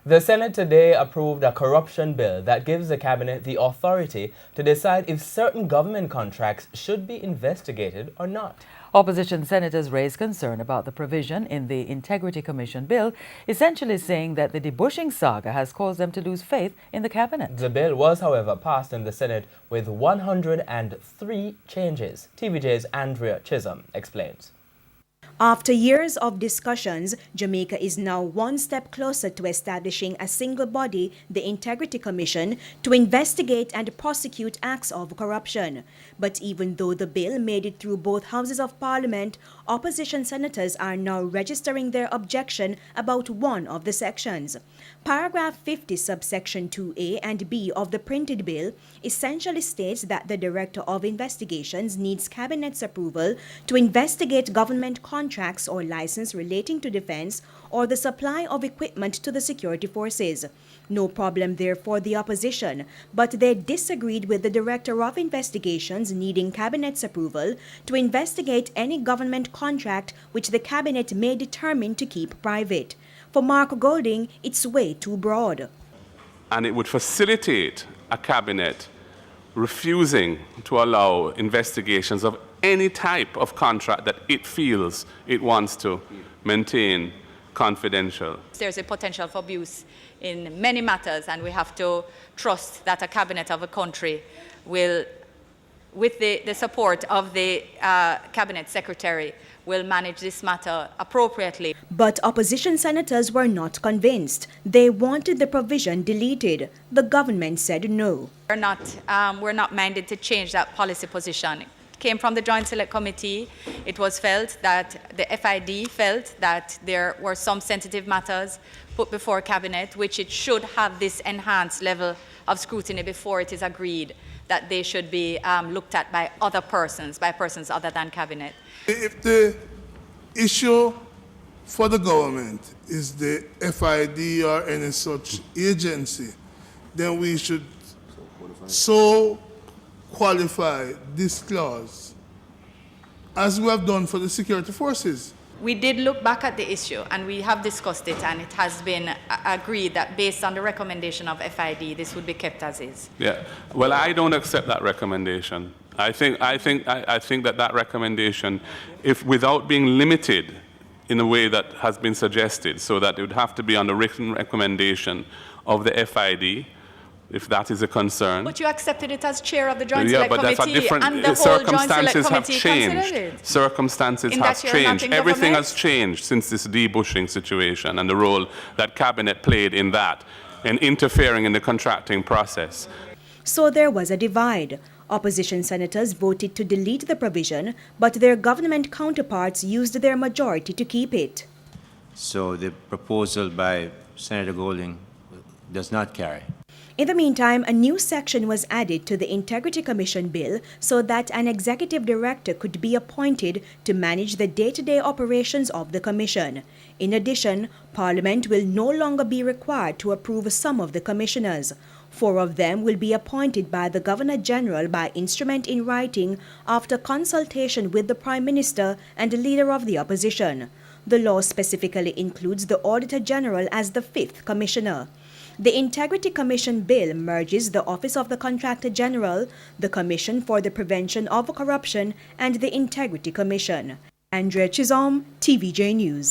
The Senate today approved a corruption bill that gives the cabinet the authority to decide if certain government contracts should be investigated or not. Opposition senators raised concern about the provision in the Integrity Commission bill, essentially saying that the debushing saga has caused them to lose faith in the cabinet. The bill was, however, passed in the Senate with 103 changes. TVJ's Andrea Chisholm explains. After years of discussions, Jamaica is now one step closer to establishing a single body, the Integrity Commission, to investigate and prosecute acts of corruption. But even though the bill made it through both houses of parliament, opposition senators are now registering their objection about one of the sections. Paragraph 50, subsection 2A and B of the printed bill essentially states that the Director of Investigations needs Cabinet's approval to investigate government contracts or license relating to defense or the supply of equipment to the security forces. No problem there for the opposition, but they disagreed with the Director of Investigations needing Cabinet's approval to investigate any government contract which the Cabinet may determine to keep private. For Mark Golding, it's way too broad. And it would facilitate a Cabinet refusing to allow investigations of any type of contract that it feels it wants to maintain confidential. There's a potential for abuse in many matters, and we have to trust that a cabinet of a country will, with the support of the cabinet secretary, will manage this matter appropriately. But opposition senators were not convinced. They wanted the provision deleted. The government said no. We're not minded to change that policy position. It came from the Joint Select Committee. It was felt that the FID felt that there were some sensitive matters put before Cabinet, which it should have this enhanced level of scrutiny before it is agreed that they should be looked at by other persons, by persons other than Cabinet. If the issue for the government is the FID or any such agency, then we should so qualify this clause as we have done for the security forces. We did look back at the issue and we have discussed it, and it has been agreed that based on the recommendation of FID, this would be kept as is. Yeah. Well, I don't accept that recommendation. I think that recommendation, if without being limited in the way that has been suggested, so that it would have to be on the written recommendation of the FID, if that is a concern. But you accepted it as chair of the Joint Select but Committee, that's a different, and the whole Joint Select circumstances have Committee considered changed. it. Circumstances have changed. Everything has changed since this debushing situation and the role that Cabinet played in that and interfering in the contracting process. So there was a divide. Opposition senators voted to delete the provision, but their government counterparts used their majority to keep it. So the proposal by Senator Golding does not carry. In the meantime, a new section was added to the Integrity Commission bill so that an executive director could be appointed to manage the day-to-day operations of the commission. In addition, Parliament will no longer be required to approve some of the commissioners. 4 of them will be appointed by the Governor-General by instrument in writing after consultation with the Prime Minister and the Leader of the Opposition. The law specifically includes the Auditor General as the 5th Commissioner. The Integrity Commission bill merges the Office of the Contractor General, the Commission for the Prevention of Corruption, and the Integrity Commission. Andrea Chisholm, TVJ News.